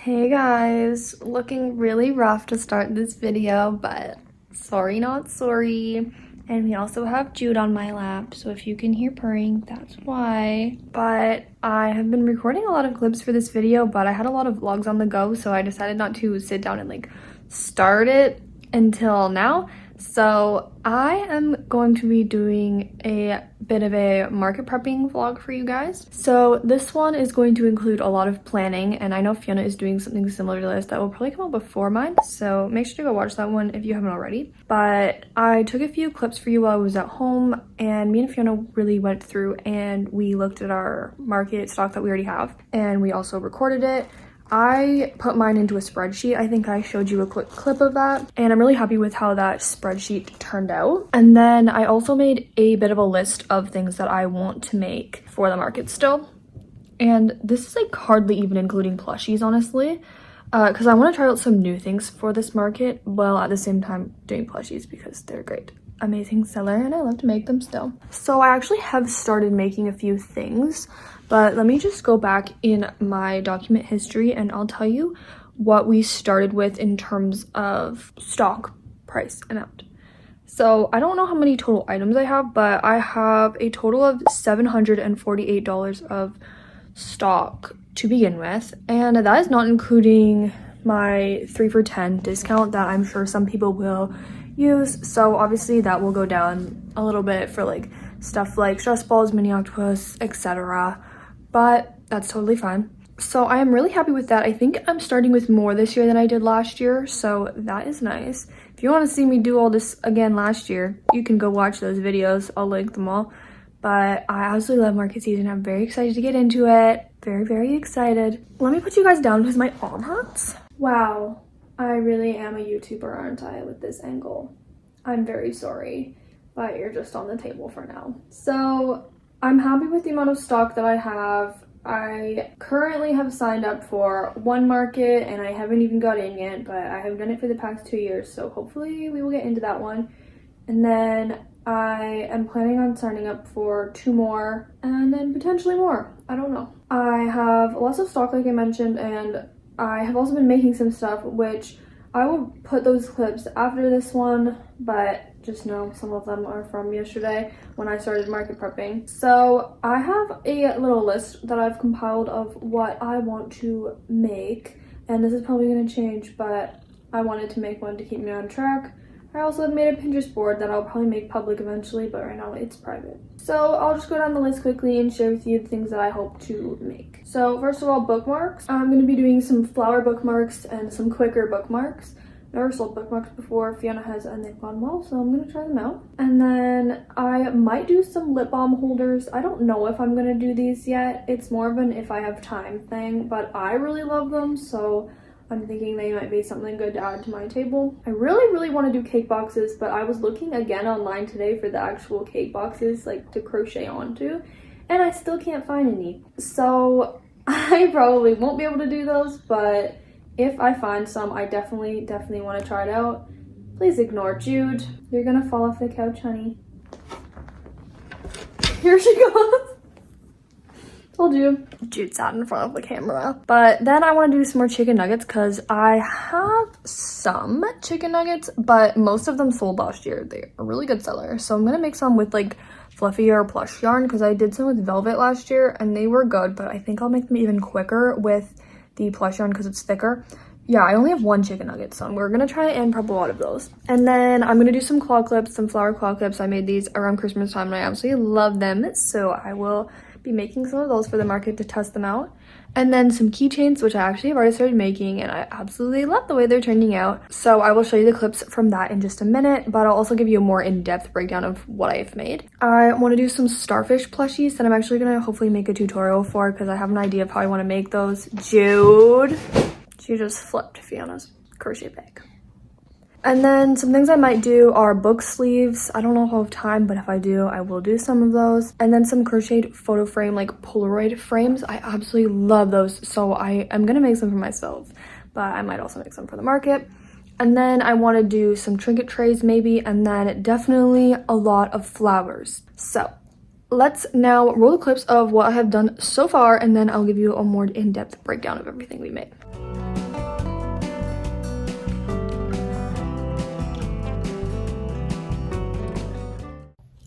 Hey guys, looking really rough to start this video, but sorry not sorry. And we also have Jude on my lap, so if you can hear purring, that's why. But I have been recording a lot of clips for this video, but I had a lot of vlogs on the go, so I decided not to sit down and start it until now. So I am going to be doing a bit of a market prepping vlog for you guys. So this one is going to include a lot of planning, and I know Fiona is doing something similar to this that will probably come out before mine, so make sure to go watch that one if you haven't already. But I took a few clips for you while I was at home, and me and Fiona really went through and we looked at our market stock that we already have, and we also recorded it. I put mine into a spreadsheet. I think I showed you a quick clip of that, and I'm really happy with how that spreadsheet turned out. And then I also made a bit of a list of things that I want to make for the market still. And this is hardly even including plushies, honestly, because I want to try out some new things for this market while at the same time doing plushies because they're great. Amazing seller and I love to make them still. So I actually have started making a few things, but let me just go back in my document history and I'll tell you what we started with in terms of stock price amount. So I don't know how many total items I have, but I have a total of $748 of stock to begin with, and that is not including my 3 for $10 discount that I'm sure some people will use. So obviously that will go down a little bit for stuff like stress balls, mini octopus, etc., but that's totally fine. So I am really happy with that. I think I'm starting with more this year than I did last year, so that is nice. If you want to see me do all this again last year, you can go watch those videos. I'll link them all. But I absolutely love market season. I'm very excited to get into it. Very, very excited. Let me put you guys down because my arm hurts. Wow, I really am a YouTuber, aren't I, with this angle? I'm very sorry, but you're just on the table for now. So I'm happy with the amount of stock that I have. I currently have signed up for one market and I haven't even got in yet, but I have done it for the past 2 years, so hopefully we will get into that one. And then I am planning on signing up for 2 more and then potentially more. I don't know. I have lots of stock like I mentioned, and I have also been making some stuff, which I will put those clips after this one, but just know some of them are from yesterday when I started market prepping. So I have a little list that I've compiled of what I want to make, and this is probably going to change, but I wanted to make one to keep me on track. I also have made a Pinterest board that I'll probably make public eventually, but right now it's private. So I'll just go down the list quickly and share with you the things that I hope to make. So first of all, bookmarks. I'm going to be doing some flower bookmarks and some quicker bookmarks. Never sold bookmarks before. Fiona has, and they've gone well, so I'm going to try them out. And then I might do some lip balm holders. I don't know if I'm going to do these yet. It's more of an if I have time thing, but I really love them, so I'm thinking they might be something good to add to my table. I really want to do cake boxes, but I was looking again online today for the actual cake boxes to crochet onto, and I still can't find any. So I probably won't be able to do those, but if I find some, I definitely want to try it out. Please ignore Jude. You're gonna fall off the couch, honey. Here she goes. Told you. Jude sat in front of the camera. But then I want to do some more chicken nuggets because I have some chicken nuggets, but most of them sold last year. They're a really good seller. So I'm going to make some with fluffy or plush yarn because I did some with velvet last year and they were good, but I think I'll make them even quicker with the plush yarn because it's thicker. Yeah, I only have 1 chicken nugget, so we're going to try and prep a lot of those. And then I'm going to do some claw clips, some flower claw clips. I made these around Christmas time and I absolutely love them, so I will be making some of those for the market to test them out. And then some keychains, which I actually have already started making, and I absolutely love the way they're turning out. So I will show you the clips from that in just a minute, but I'll also give you a more in-depth breakdown of what I've made. I want to do some starfish plushies that I'm actually going to hopefully make a tutorial for because I have an idea of how I want to make those. Jude! She just flipped Fiona's crochet bag. And then some things I might do are book sleeves. I don't know if I'll have time, but if I do, I will do some of those. And then some crocheted photo frame, Polaroid frames. I absolutely love those, so I am gonna make some for myself, but I might also make some for the market. And then I want to do some trinket trays maybe, and then definitely a lot of flowers. So let's now roll the clips of what I have done so far, and then I'll give you a more in-depth breakdown of everything we made.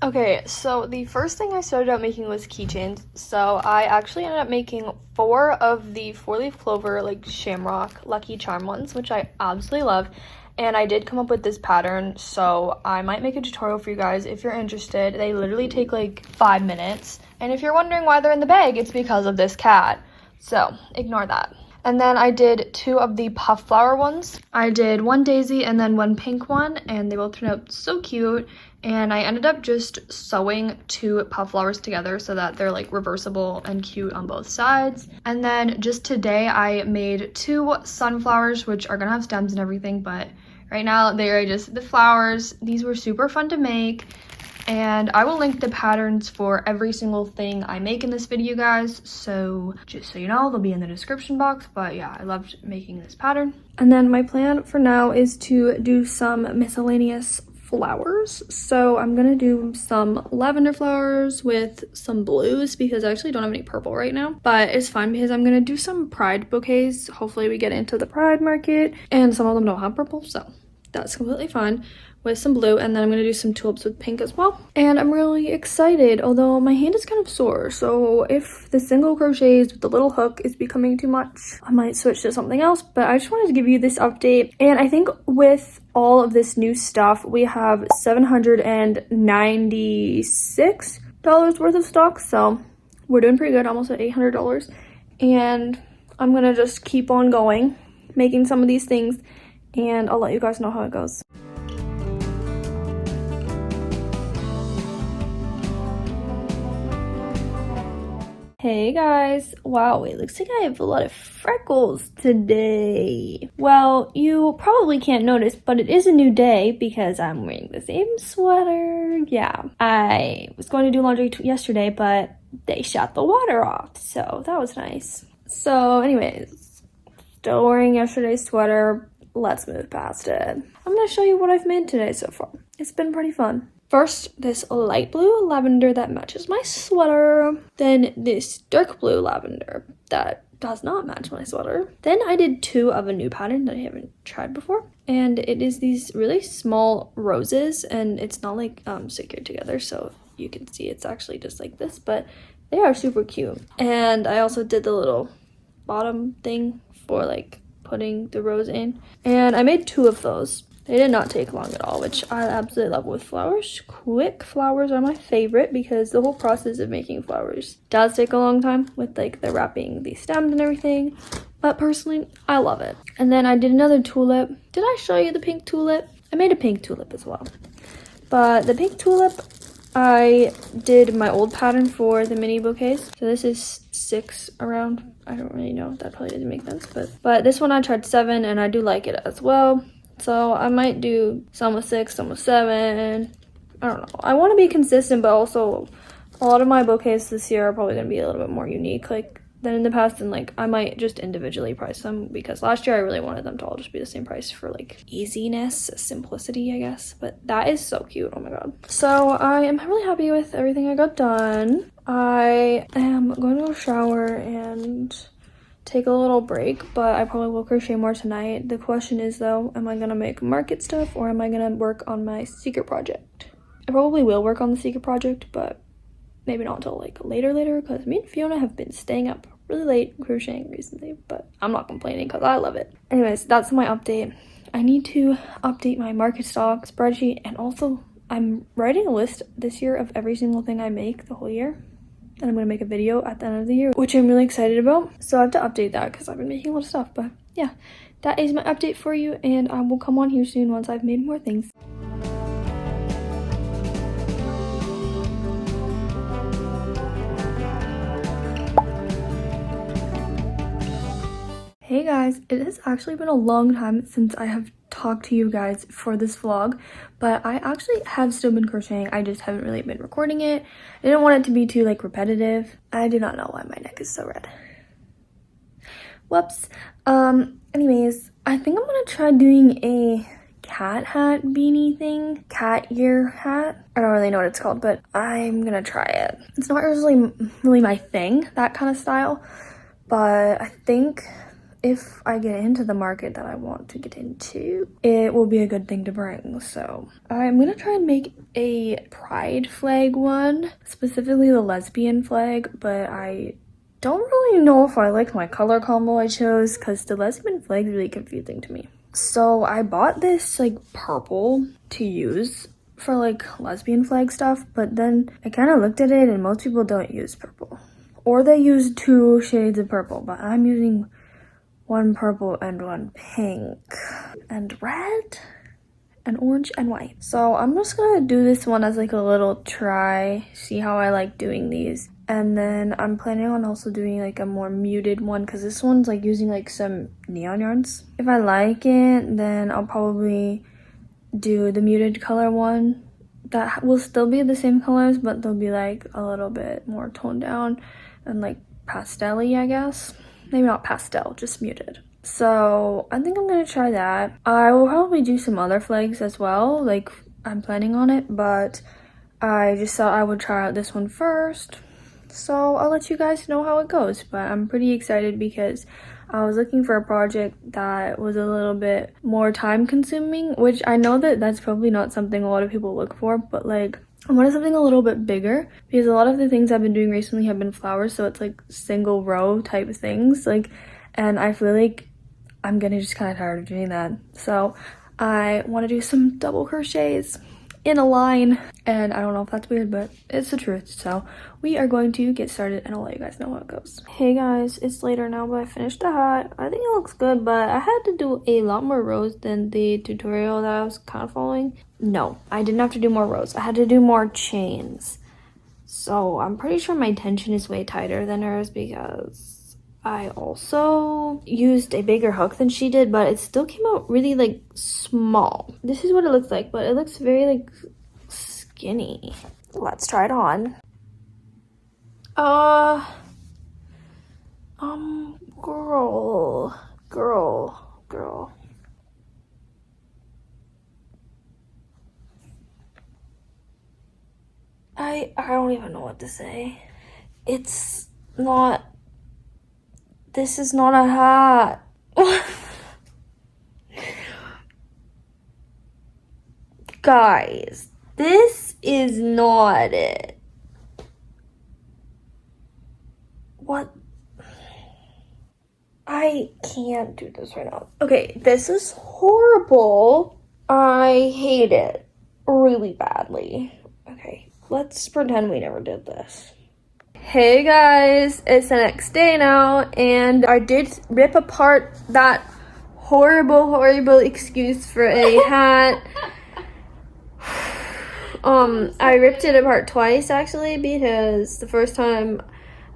Okay, so the first thing I started out making was keychains. So I actually ended up making 4 of the 4-leaf clover, like shamrock lucky charm ones, which I absolutely love. And I did come up with this pattern, so I might make a tutorial for you guys if you're interested. They literally take like 5 minutes. And if you're wondering why they're in the bag, it's because of this cat. So ignore that. And then I did 2 of the puff flower ones. I did 1 daisy and then 1 pink one, and they both turned out so cute. And I ended up just sewing 2 puff flowers together so that they're like reversible and cute on both sides. And then just today I made 2 sunflowers, which are gonna have stems and everything, but right now they are just the flowers. These were super fun to make. And I will link the patterns for every single thing I make in this video, guys. So just so you know, they'll be in the description box. But yeah, I loved making this pattern. And then my plan for now is to do some miscellaneous flowers. So I'm gonna do some lavender flowers with some blues because I actually don't have any purple right now. But it's fun because I'm gonna do some pride bouquets. Hopefully we get into the pride market. And some of them don't have purple, so that's completely fine. With some blue, and then I'm gonna do some tulips with pink as well. And I'm really excited, although my hand is kind of sore, so if the single crochets with the little hook is becoming too much, I might switch to something else. But I just wanted to give you this update. And I think with all of this new stuff, we have $796 worth of stock, so we're doing pretty good, almost at $800. And I'm gonna just keep on going, making some of these things, and I'll let you guys know how it goes. Hey guys, wow, it looks like I have a lot of freckles today. Well, you probably can't notice, but it is a new day because I'm wearing the same sweater. Yeah, I was going to do laundry yesterday, but they shut the water off, so that was nice. So anyways, still wearing yesterday's sweater. Let's move past it. I'm gonna show you what I've made today so far. It's been pretty fun. First, this light blue lavender that matches my sweater. Then this dark blue lavender that does not match my sweater. Then I did 2 of a new pattern that I haven't tried before. And it is these really small roses, and it's not like secured together, so you can see it's actually just like this, but they are super cute. And I also did the little bottom thing for like putting the rose in. And I made 2 of those. They did not take long at all, which I absolutely love with flowers. Quick flowers are my favorite because the whole process of making flowers does take a long time with like the wrapping the stems and everything. But personally, I love it. And then I did another tulip. Did I show you the pink tulip? I made a pink tulip as well. But the pink tulip, I did my old pattern for the mini bouquets. So this is 6 around. I don't really know. That probably doesn't make sense. But this one I tried 7 and I do like it as well. So I might do some with 6, some with 7. I don't know. I want to be consistent, but also a lot of my bouquets this year are probably going to be a little bit more unique like than in the past. And like I might just individually price them because last year I really wanted them to all just be the same price for like easiness, simplicity, I guess. But that is so cute. Oh my god. So I am really happy with everything I got done. I am going to go shower and take a little break, but I probably will crochet more tonight. The question is though, am I gonna make market stuff or am I gonna work on my secret project? I probably will work on the secret project, but maybe not until like later because me and Fiona have been staying up really late crocheting recently, but I'm not complaining because I love it. Anyways, that's my update. I need to update my market stock spreadsheet, and also I'm writing a list this year of every single thing I make the whole year. And I'm going to make a video at the end of the year, which I'm really excited about. So I have to update that because I've been making a lot of stuff. But yeah, that is my update for you. And I will come on here soon once I've made more things. Hey guys, it has actually been a long time since I have talked to you guys for this vlog, but I actually have still been crocheting. I just haven't really been recording it. I didn't want it to be too like repetitive. I do not know why my neck is so red. Whoops. Anyways, I think I'm gonna try doing a cat hat beanie thing, cat ear hat. I don't really know what it's called, but I'm gonna try it. It's not really my thing, that kind of style, but I think if I get into the market that I want to get into, it will be a good thing to bring. So I'm gonna try and make a pride flag one, specifically the lesbian flag, but I don't really know if I like my color combo I chose because the lesbian flag is really confusing to me. So I bought this like purple to use for like lesbian flag stuff, but then I kind of looked at it and most people don't use purple. Or they use 2 shades of purple, but I'm using 1 purple and 1 pink and red and orange and white. So I'm just gonna do this one as like a little try, see how I like doing these. And then I'm planning on also doing like a more muted one because this one's like using like some neon yarns. If I like it, then I'll probably do the muted color one. That will still be the same colors, but they'll be like a little bit more toned down and like pastel-y, I guess. Maybe not pastel, just muted. So I think I'm gonna try that. I will probably do some other flags as well, like I'm planning on it, but I just thought I would try out this one first. So I'll let you guys know how it goes, but I'm pretty excited because I was looking for a project that was a little bit more time consuming, which I know that that's probably not something a lot of people look for, but like I wanted something a little bit bigger because a lot of the things I've been doing recently have been flowers, so it's like single row type of things, like, and I feel like I'm getting just kind of tired of doing that. So I want to do some double crochets in a line, and I don't know if that's weird, but it's the truth. So we are going to get started and I'll let you guys know how it goes. Hey guys, it's later now, but I finished the hat. I think it looks good, but I had to do a lot more rows than the tutorial that I was kind of following. No, I didn't have to do more rows. I had to do more chains. So I'm pretty sure my tension is way tighter than hers because I also used a bigger hook than she did, but it still came out really like small. This is what it looks like, but it looks very like skinny. Let's try it on. Girl. I don't even know what to say. It's not, this is not a hat. Guys, this is not it. What? I can't do this right now. Okay, this is horrible. I hate it really badly. Okay, let's pretend we never did this. Hey guys, it's the next day now, and I did rip apart that horrible excuse for a hat. I ripped it apart twice actually because the first time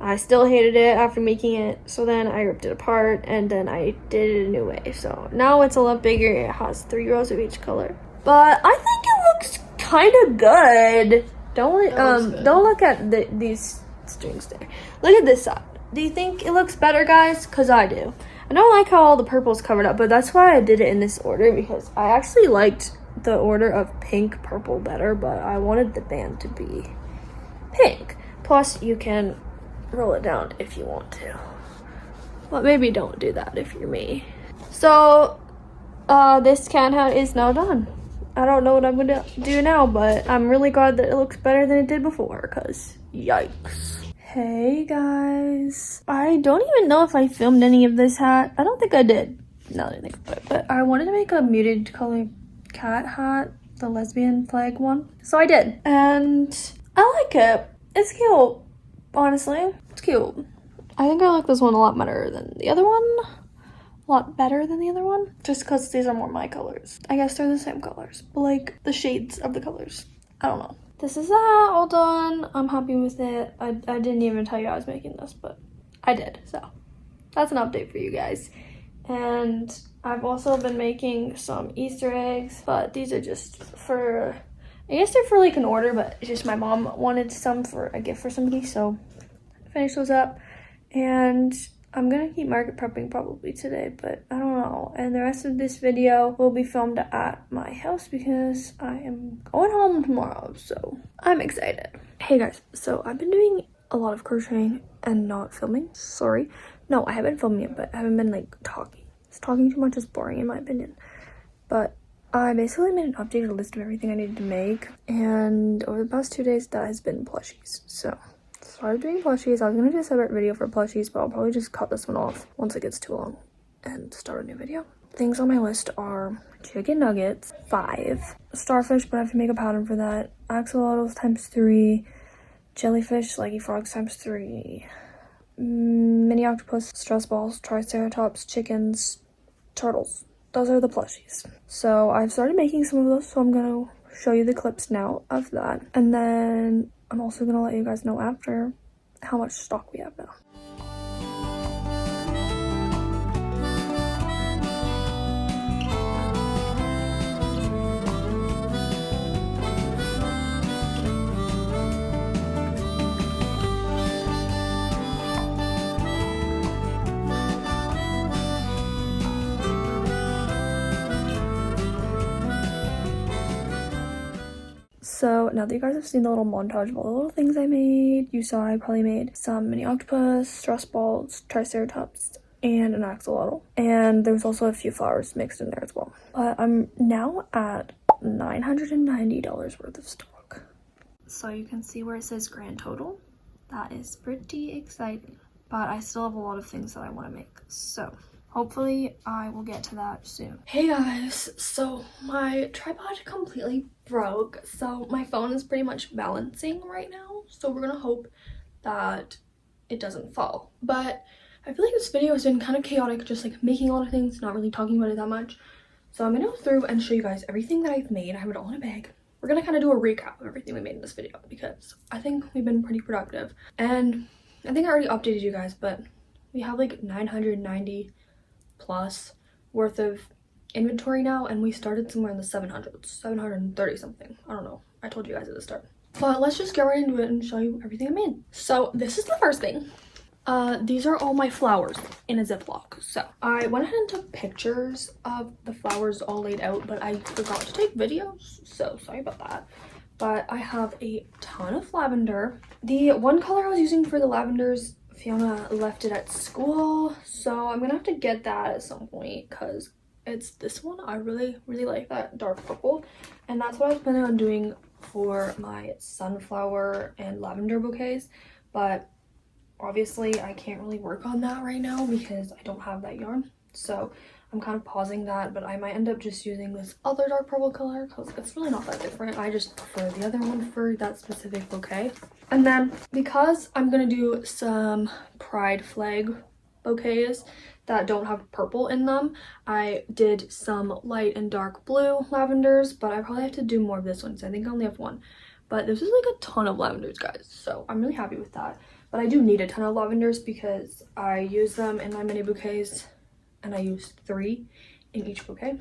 I still hated it after making it, so then I ripped it apart and then I did it a new way. So now it's a lot bigger. It has 3 rows of each color, but I think it looks kind of good. Don't look at these strings there. Look at this side. Do you think it looks better, guys? Because I do. I don't like how all the purple's covered up, but that's why I did it in this order because I actually liked the order of pink purple better, but I wanted the band to be pink. Plus you can roll it down if you want to, but maybe don't do that if you're me. So this can hat is now done. I don't know what I'm gonna do now, but I'm really glad that it looks better than it did before because yikes. Hey guys, I don't even know if I filmed any of this hat. I don't think I did, now that I think about it, but I wanted to make a muted color cat hat, the lesbian flag one, so I did, and I like it. It's cute, honestly. It's cute. I think I like this one a lot better than the other one. Just because these are more my colors. I guess they're the same colors, but like the shades of the colors. I don't know. This is that all done. I'm happy with it. I didn't even tell you I was making this, but I did. So that's an update for you guys. And I've also been making some Easter eggs, but these are just for, I guess they're for like an order, but it's just my mom wanted some for a gift for somebody, so I finished those up. And I'm gonna keep market prepping probably today, but I don't know. And the rest of this video will be filmed at my house because I am going home tomorrow, so I'm excited. Hey guys, so I've been doing a lot of crocheting and not filming, sorry. No, I haven't filmed it, but I haven't been like talking. Talking too much is boring in my opinion. But I basically made an updated list of everything I needed to make, and over the past 2 days that has been plushies. So started doing plushies. I was gonna do a separate video for plushies, but I'll probably just cut this one off once it gets too long and start a new video. Things on my list are chicken nuggets, 5, starfish, but I have to make a pattern for that, axolotls ×3, jellyfish, leggy frogs ×3, mini octopus, stress balls, triceratops, chickens, turtles. Those are the plushies. So I've started making some of those, so I'm gonna show you the clips now of that, and then I'm also gonna let you guys know after how much stock we have now. So now that you guys have seen the little montage of all the little things I made, you saw I probably made some mini octopus, stress balls, triceratops, and an axolotl. And there was also a few flowers mixed in there as well. But I'm now at $990 worth of stock. So you can see where it says grand total. That is pretty exciting. But I still have a lot of things that I want to make. So hopefully I will get to that soon. Hey guys, so my tripod completely broke, so my phone is pretty much balancing right now, so we're gonna hope that it doesn't fall. But I feel like this video has been kind of chaotic, just like making a lot of things, not really talking about it that much. So I'm gonna go through and show you guys everything that I've made. I have it all in a bag. We're gonna kind of do a recap of everything we made in this video because I think we've been pretty productive. And I think I already updated you guys, but we have like 990 plus worth of inventory now, and we started somewhere in the 700s, 730 something. I don't know, I told you guys at the start. But let's just get right into it and show you everything I made. So this is the first thing. These are all my flowers in a Ziploc. So I went ahead and took pictures of the flowers all laid out, but I forgot to take videos, so sorry about that. But I have a ton of lavender. The one color I was using for the lavenders, Fiona left it at school, so I'm gonna have to get that at some point because it's this one. I really like that dark purple, and that's what I was planning on doing for my sunflower and lavender bouquets, but obviously I can't really work on that right now because I don't have that yarn, so I'm kind of pausing that. But I might end up just using this other dark purple color because it's really not that different. I just prefer the other one for that specific bouquet. And then because I'm gonna do some pride flag bouquets that don't have purple in them, I did some light and dark blue lavenders, but I probably have to do more of this one, so I think I only have one. But this is like a ton of lavenders, guys, so I'm really happy with that. But I do need a ton of lavenders because I use them in my mini bouquets, and I used 3 in each bouquet,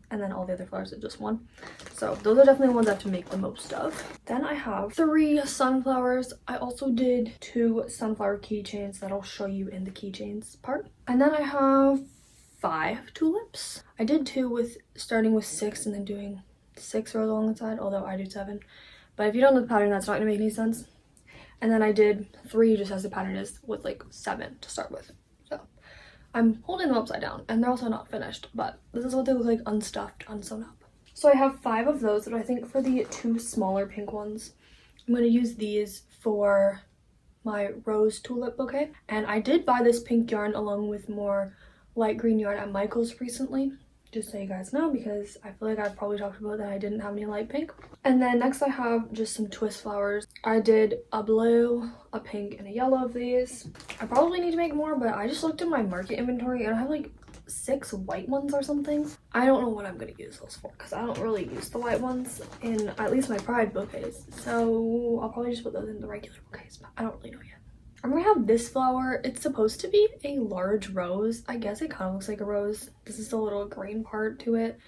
and then all the other flowers are just 1. So those are definitely the ones I have to make the most of. Then I have 3 sunflowers. I also did 2 sunflower keychains that I'll show you in the keychains part. And then I have 5 tulips. I did 2 with starting with 6 and then doing 6 rows along the side, although I do 7. But if you don't know the pattern, that's not gonna make any sense. And then I did 3 just as the pattern is with like 7 to start with. So I'm holding them upside down, and they're also not finished, but this is what they look like unstuffed, unsewn up. So I have 5 of those, but I think for the 2 smaller pink ones, I'm going to use these for my rose tulip bouquet. And I did buy this pink yarn along with more light green yarn at Michael's recently, just so you guys know, because I feel like I've probably talked about that I didn't have any light pink. And then next I have just some twist flowers. I did a blue, a pink, and a yellow of these. I probably need to make more, but I just looked at my market inventory and I have like 6 white ones or something. I don't know what I'm gonna use those for because I don't really use the white ones in at least my pride bouquets. So I'll probably just put those in the regular bouquets, but I don't really know yet. I'm gonna have this flower. It's supposed to be a large rose. I guess it kind of looks like a rose. This is the little green part to it.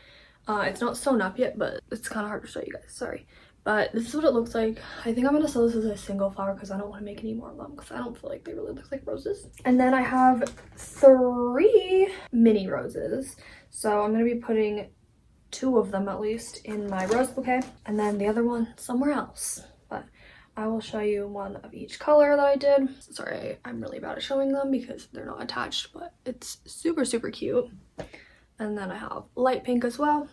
It's not sewn up yet, but it's kind of hard to show you guys, sorry. But this is what it looks like. I think I'm gonna sell this as a single flower because I don't want to make any more of them because I don't feel like they really look like roses. And then I have 3 mini roses. So I'm gonna be putting 2 of them at least in my rose bouquet and then the other one somewhere else. But I will show you one of each color that I did. Sorry, I'm really bad at showing them because they're not attached, but it's super, super cute. And then I have light pink as well.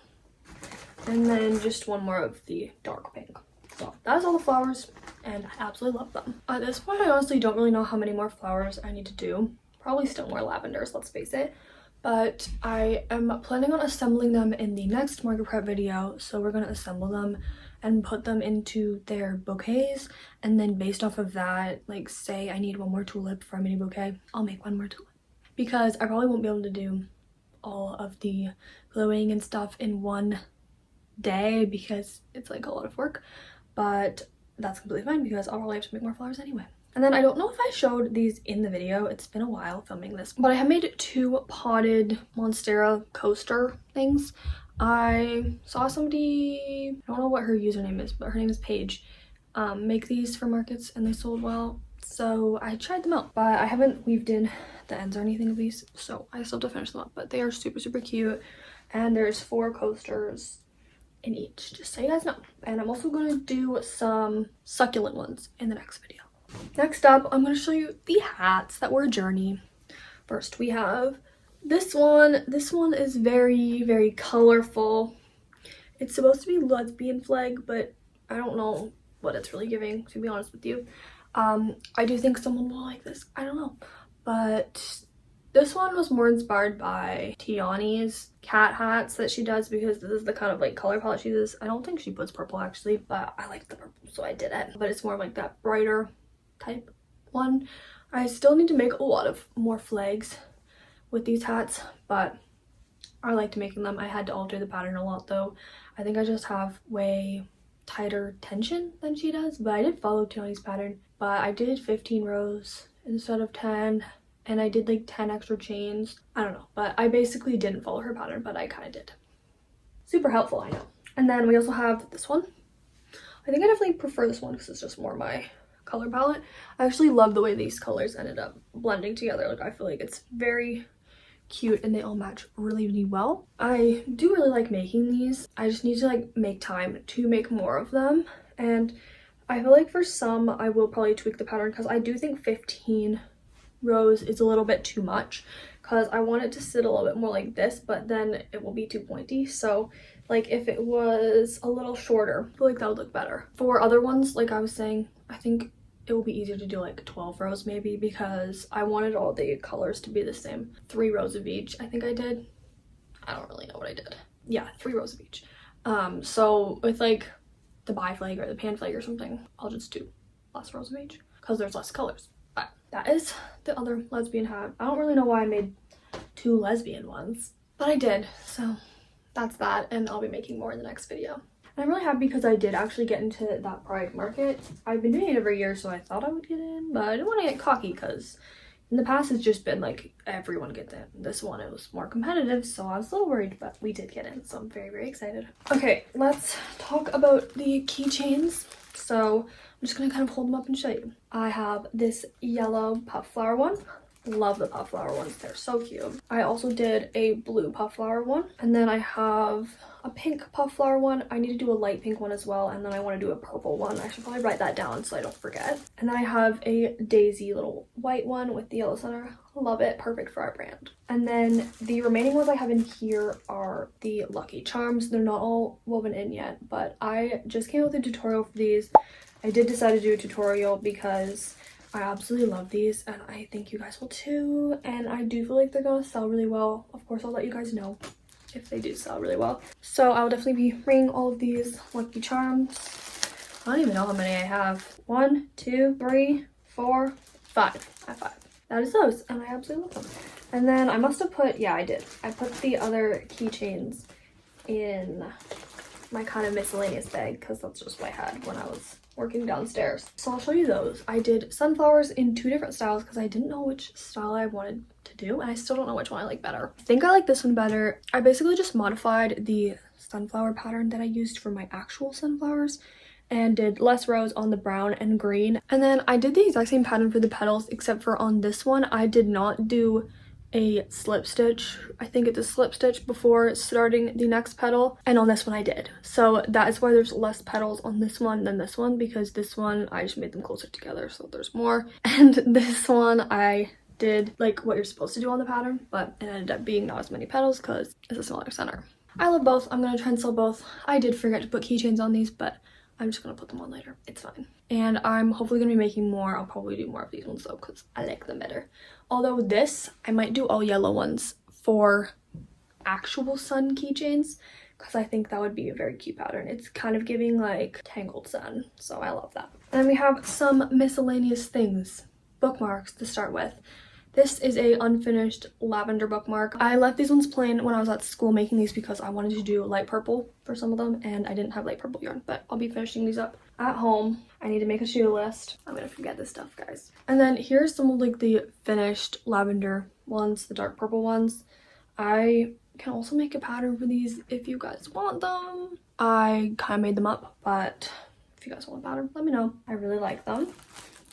And then just one more of the dark pink. So that's all the flowers, and I absolutely love them. At this point, I honestly don't really know how many more flowers I need to do. Probably still more lavenders, let's face it. But I am planning on assembling them in the next market prep video. So we're going to assemble them and put them into their bouquets. And then based off of that, like say I need one more tulip for a mini bouquet, I'll make one more tulip. Because I probably won't be able to do all of the gluing and stuff in one day because it's like a lot of work. But that's completely fine because I'll probably have to make more flowers anyway. And then I don't know if I showed these in the video. It's been a while filming this. But I have made 2 potted Monstera coaster things. I saw somebody, I don't know what her username is, but her name is Paige, make these for markets and they sold well. So I tried them out. But I haven't weaved in the ends or anything of these. So I still have to finish them up. But they are super, super cute. And there's 4 coasters in each, just so you guys know. And I'm also going to do some succulent ones in the next video. Next up, I'm going to show you the hats that were a journey. First, we have this one. This one is very, very colorful. It's supposed to be lesbian flag, but I don't know what it's really giving, to be honest with you. I do think someone will like this. I don't know. But this one was more inspired by Tiani's cat hats that she does because this is the kind of like color palette she uses. I don't think she puts purple actually, but I like the purple, so I did it. But it's more like that brighter type one. I still need to make a lot of more flags with these hats, but I liked making them. I had to alter the pattern a lot though. I think I just have way tighter tension than she does, but I did follow Tiani's pattern. But I did 15 rows instead of 10, and I did like 10 extra chains. I don't know, but I basically didn't follow her pattern, but I kind of did. Super helpful, I know. And then we also have this one. I think I definitely prefer this one because it's just more my color palette. I actually love the way these colors ended up blending together. Like I feel like it's very cute and they all match really, really well. I do really like making these. I just need to like make time to make more of them. And I feel like for some I will probably tweak the pattern because I do think 15 rows is a little bit too much because I want it to sit a little bit more like this, but then it will be too pointy. So like if it was a little shorter, I feel like that would look better. For other ones, like I was saying, I think it will be easier to do like 12 rows maybe because I wanted all the colors to be the same. 3 rows of each, I think I did. I don't really know what I did. Yeah, 3 rows of each. So with like the bi flag or the pan flag or something, I'll just do less rows of each because there's less colors. But that is the other lesbian hat. I don't really know why I made 2 lesbian ones, but I did. So that's that, and I'll be making more in the next video. And I'm really happy because I did actually get into that Pride market. I've been doing it every year, so I thought I would get in, but I didn't want to get cocky because in the past it's just been like everyone gets in. This one it was more competitive, so I was a little worried, but we did get in, so I'm very, very excited. Okay, let's talk about the keychains. So I'm just gonna kind of hold them up and show you. I have this yellow puff flower one. Love the puff flower ones, they're so cute. I also did a blue puff flower one, and then I have a pink puff flower one. I need to do a light pink one as well, and then I want to do a purple one. I should probably write that down so I don't forget. And then I have a daisy little white one with the yellow center. Love it, perfect for our brand. And then the remaining ones I have in here are the Lucky Charms. They're not all woven in yet, but I just came out with a tutorial for these. I did decide to do a tutorial because I absolutely love these and I think you guys will too, and I do feel like they're gonna sell really well. Of course, I'll let you guys know if they do sell really well. So I'll definitely be bringing all of these Lucky Charms. I don't even know how many I have. 1, 2, 3, 4, 5. I have 5. That is those, and I absolutely love them. And then I must have put, yeah, I did. I put the other keychains in my kind of miscellaneous bag because that's just what I had when I was working downstairs. So I'll show you those. I did sunflowers in 2 different styles because I didn't know which style I wanted to do, and I still don't know which one I like better. I think I like this one better. I basically just modified the sunflower pattern that I used for my actual sunflowers and did less rows on the brown and green. And then I did the exact same pattern for the petals, except for on this one I did not do a slip stitch. I think it's a slip stitch before starting the next petal, and on this one I did. So that is why there's less petals on this one than this one, because this one I just made them closer together so there's more, and this one I did like what you're supposed to do on the pattern, but it ended up being not as many petals because it's a smaller center. I love both. I'm gonna try and sell both. I did forget to put keychains on these, but I'm just gonna put them on later. It's fine. And I'm hopefully gonna be making more. I'll probably do more of these ones though because I like them better. Although this, I might do all yellow ones for actual sun keychains because I think that would be a very cute pattern. It's kind of giving like tangled sun, so I love that. And then we have some miscellaneous things, bookmarks to start with. This is a unfinished lavender bookmark. I left these ones plain when I was at school making these because I wanted to do light purple for some of them and I didn't have light purple yarn, but I'll be finishing these up at home. I need to make a shoe list. I'm gonna forget this stuff, guys. And then here's some of like the finished lavender ones, the dark purple ones. I can also make a pattern for these if you guys want them. I kind of made them up, but if you guys want a pattern, let me know. I really like them.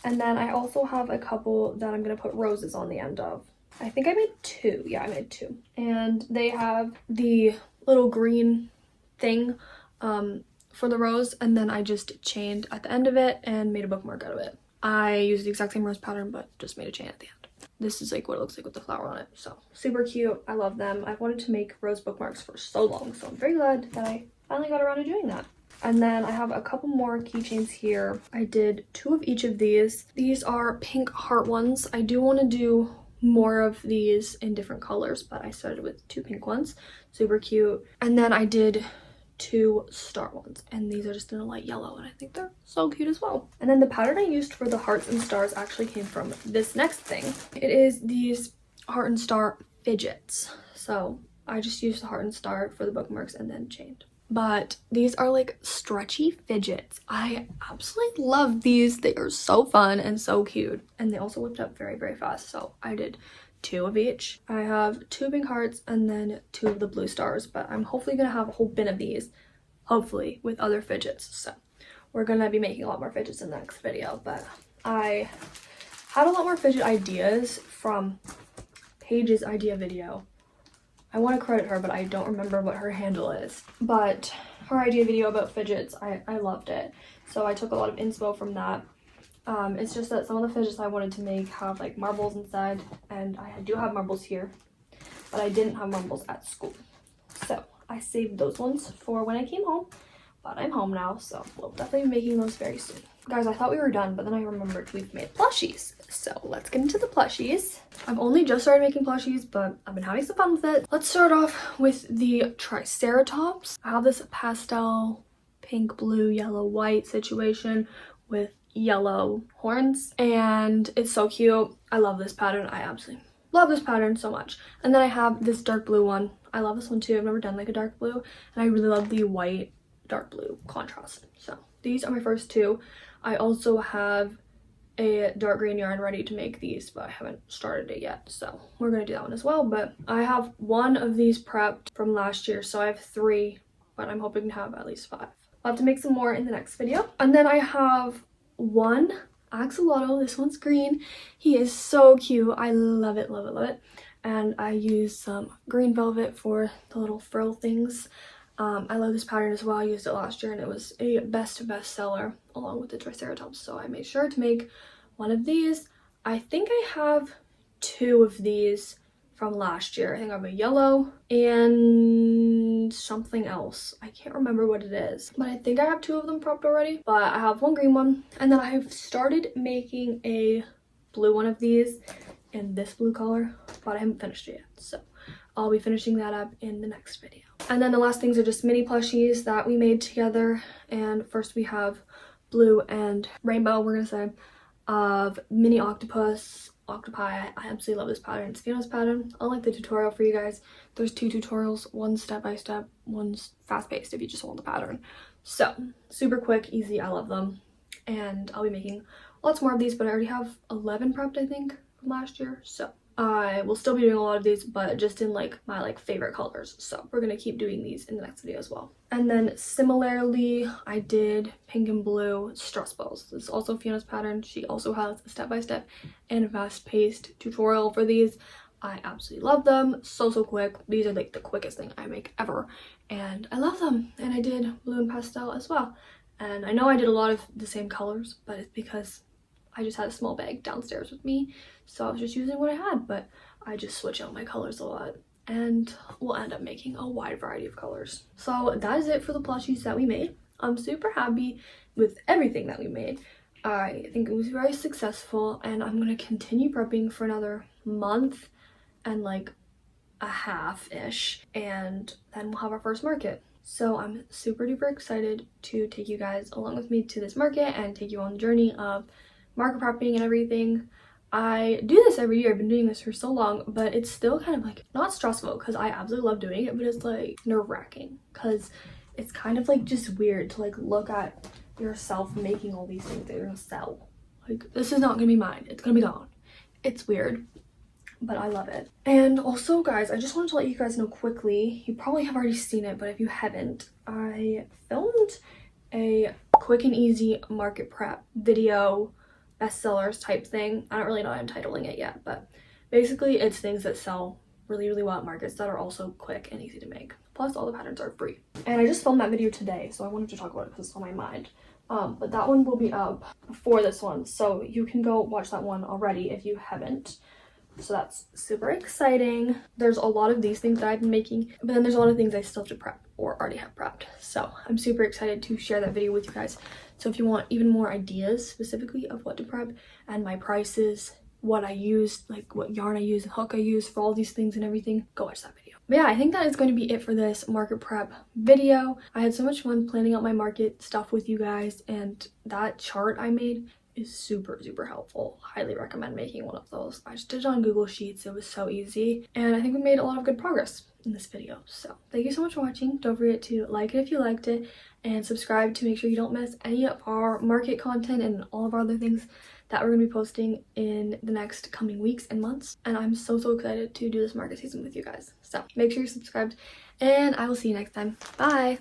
And then I also have a couple that I'm going to put roses on the end of. I think I made two. Yeah, I made two. And they have the little green thing for the rose. And then I just chained at the end of it and made a bookmark out of it. I used the exact same rose pattern, but just made a chain at the end. This is like what it looks like with the flower on it. So super cute. I love them. I've wanted to make rose bookmarks for so long. So I'm very glad that I finally got around to doing that. And then I have a couple more keychains here. I did two of each of these. These are pink heart ones. I do want to do more of these in different colors, but I started with two pink ones. Super cute. And then I did two star ones, and these are just in a light yellow, and I think they're so cute as well. And then the pattern I used for the hearts and stars actually came from this next thing. It is these heart and star fidgets. So I just used the heart and star for the bookmarks and then chained. But these are like stretchy fidgets. I absolutely love these. They are so fun and so cute, and they also whipped up very, very fast. So I did two of each. I have two pink hearts and then two of the blue stars, but I'm hopefully gonna have a whole bin of these, hopefully, with other fidgets. So we're gonna be making a lot more fidgets in the next video. But I had a lot more fidget ideas from Paige's idea video. I want to credit her, but I don't remember what her handle is. But her idea video about fidgets, I loved it. So I took a lot of inspo from that. It's just that some of the fidgets I wanted to make have like marbles inside, and I do have marbles here, but I didn't have marbles at school. So I saved those ones for when I came home, but I'm home now, so we'll definitely be making those very soon. Guys, I thought we were done, but then I remembered we've made plushies. So let's get into the plushies. I've only just started making plushies, but I've been having some fun with it. Let's start off with the Triceratops. I have this pastel pink, blue, yellow, white situation with yellow horns, and it's so cute. I love this pattern. I absolutely love this pattern so much. And then I have this dark blue one. I love this one too. I've never done like a dark blue, and I really love the white dark blue contrast. So these are my first two. I also have a dark green yarn ready to make these, but I haven't started it yet, so we're gonna do that one as well. But I have one of these prepped from last year, so I have three, but I'm hoping to have at least five. I'll have to make some more in the next video. And then I have one axolotl. This one's green. He is so cute. I love it, love it, love it. And I used some green velvet for the little frill things. I love this pattern as well. I used it last year and it was a best seller along with the Triceratops, so I made sure to make one of these. I think I have two of these from last year. I think I have a yellow and something else. I can't remember what it is, but I think I have two of them prepped already. But I have one green one, and then I've started making a blue one of these in this blue color, but I haven't finished it yet, so I'll be finishing that up in the next video. And then the last things are just mini plushies that we made together. And first we have blue and rainbow, we're gonna say, of mini octopi. I absolutely love this pattern. It's Fiona's pattern. I'll link the tutorial for you guys. There's two tutorials, one's step-by-step, one's fast-paced if you just want the pattern. So super quick, easy, I love them. And I'll be making lots more of these, but I already have 11 prepped, I think, from last year. So I will still be doing a lot of these, but just in like my favorite colors. So we're gonna keep doing these in the next video as well. And then similarly, I did pink and blue stress balls. This is also Fiona's pattern. She also has a step-by-step and a fast-paced tutorial for these. I absolutely love them. So quick. These are like the quickest thing I make ever, and I love them. And I did blue and pastel as well, and I know I did a lot of the same colors, but it's because I just had a small bag downstairs with me, so I was just using what I had. But I just switch out my colors a lot, and we'll end up making a wide variety of colors. So that is it for the plushies that we made. I'm super happy with everything that we made. I think it was very successful, and I'm gonna continue prepping for another month and like a half-ish, and then we'll have our first market. So I'm super duper excited to take you guys along with me to this market and take you on the journey of market prepping and everything. I do this every year. I've been doing this for so long, but it's still kind of like not stressful because I absolutely love doing it, but it's like nerve-wracking because it's kind of like just weird to like look at yourself making all these things that you're gonna sell. Like, this is not gonna be mine, it's gonna be gone. It's weird, but I love it. And also, guys, I just wanted to let you guys know quickly, you probably have already seen it, but if you haven't, I filmed a quick and easy market prep video, bestsellers type thing. I don't really know how I'm titling it yet, but basically it's things that sell really well at markets that are also quick and easy to make. Plus all the patterns are free. And I just filmed that video today, so I wanted to talk about it because it's on my mind. But that one will be up before this one, so you can go watch that one already if you haven't. So that's super exciting. There's a lot of these things that I've been making, but then there's a lot of things I still have to prep or already have prepped. So I'm super excited to share that video with you guys. So if you want even more ideas specifically of what to prep and my prices, what I use, like what yarn I use and hook I use for all these things and everything, go watch that video. But yeah, I think that is going to be it for this market prep video. I had so much fun planning out my market stuff with you guys, and that chart I made is super helpful. Highly recommend making one of those. I just did it on Google Sheets. It was so easy, and I think we made a lot of good progress in this video. So thank you so much for watching. Don't forget to like it if you liked it, and subscribe to make sure you don't miss any of our market content and all of our other things that we're going to be posting in the next coming weeks and months. And I'm so excited to do this market season with you guys. So make sure you're subscribed, and I will see you next time. Bye.